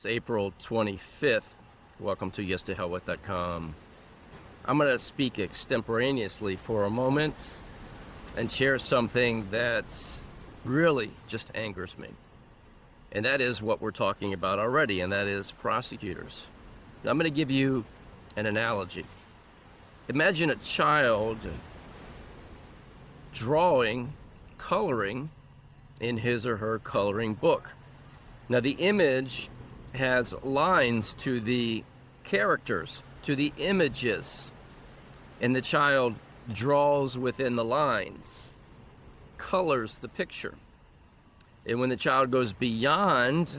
It's April 25th. Welcome to YesToHellWith.com. I'm going to speak extemporaneously for a moment and share something that really just angers me. And that is what we're talking about already, and that is prosecutors. Now, I'm going to give you an analogy. Imagine a child drawing, coloring in his or her coloring book. Now, the image has lines to the characters, to the images, and the child draws within the lines, colors the picture. And when the child goes beyond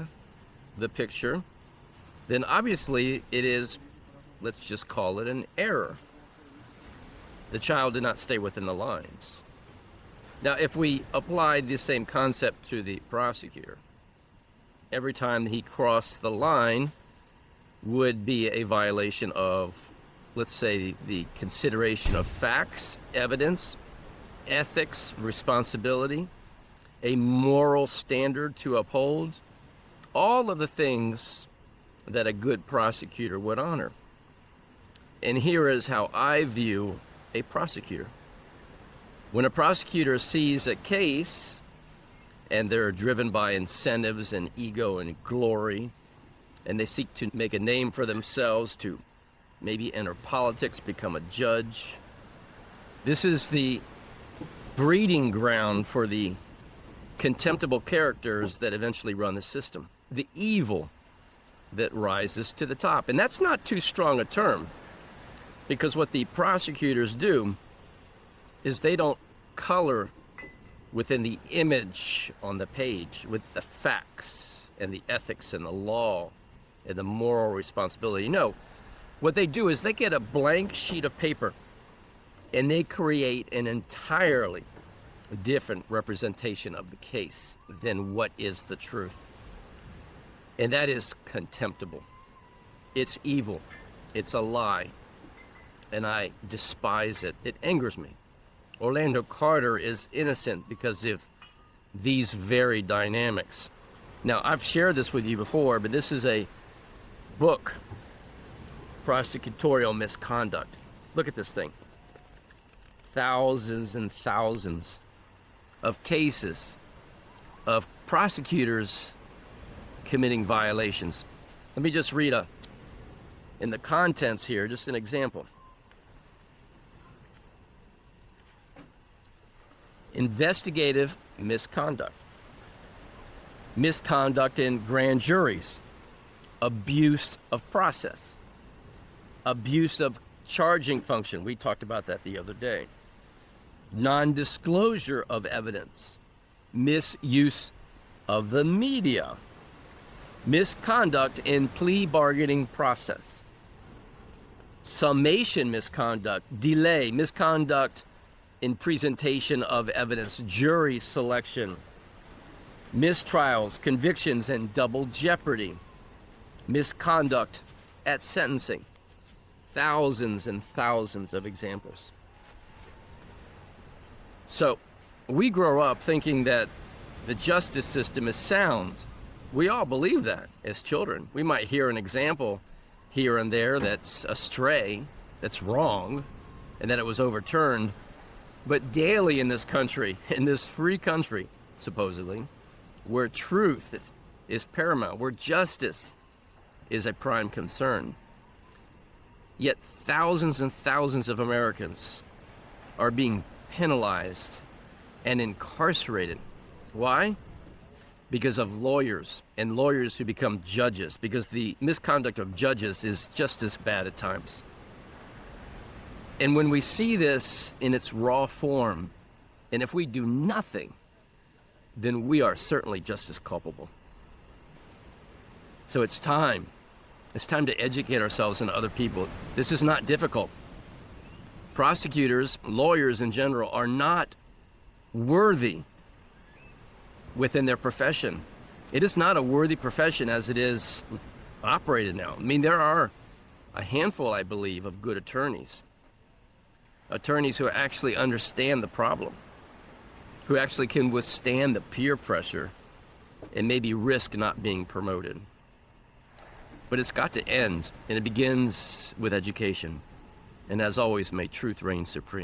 the picture, then obviously it is, let's just call it an error. The child did not stay within the lines. Now, if we applied the same concept to the prosecutor, every time he crossed the line would be a violation of, let's say, the consideration of facts, evidence, ethics, responsibility, a moral standard to uphold, all of the things that a good prosecutor would honor. And here is how I view a prosecutor. When a prosecutor sees a case and they're driven by incentives and ego and glory, and they seek to make a name for themselves, to maybe enter politics, become a judge, this is the breeding ground for the contemptible characters that eventually run the system, the evil that rises to the top. And that's not too strong a term, because what the prosecutors do is they don't color within the image on the page with the facts and the ethics and the law and the moral responsibility. No, what they do is they get a blank sheet of paper and they create an entirely different representation of the case than what is the truth. And that is contemptible. It's evil. It's a lie. And I despise it. It angers me. Orlando Carter is innocent because of these very dynamics. Now, I've shared this with you before, but this is a book, Prosecutorial Misconduct. Look at this thing. Thousands and thousands of cases of prosecutors committing violations. Let me just read in the contents here, just an example. Investigative misconduct. Misconduct in grand juries. Abuse of process. Abuse of charging function. We talked about that the other day. Non-disclosure of evidence. Misuse of the media. Misconduct in plea bargaining process. Summation misconduct. Delay. Misconduct in presentation of evidence, jury selection, mistrials, convictions, and double jeopardy, misconduct at sentencing. Thousands and thousands of examples. So, we grow up thinking that the justice system is sound. We all believe that as children. We might hear an example here and there that's astray, that's wrong, and that it was overturned. But daily in this country, in this free country, supposedly, where truth is paramount, where justice is a prime concern, yet thousands and thousands of Americans are being penalized and incarcerated. Why? Because of lawyers, and lawyers who become judges, because the misconduct of judges is just as bad at times. And when we see this in its raw form, and if we do nothing, then we are certainly just as culpable. So it's time. It's time to educate ourselves and other people. This is not difficult. Prosecutors, lawyers in general, are not worthy within their profession. It is not a worthy profession as it is operated now. I mean, there are a handful, I believe, of good attorneys. Attorneys who actually understand the problem, who actually can withstand the peer pressure and maybe risk not being promoted. But it's got to end, and it begins with education. And as always, may truth reign supreme.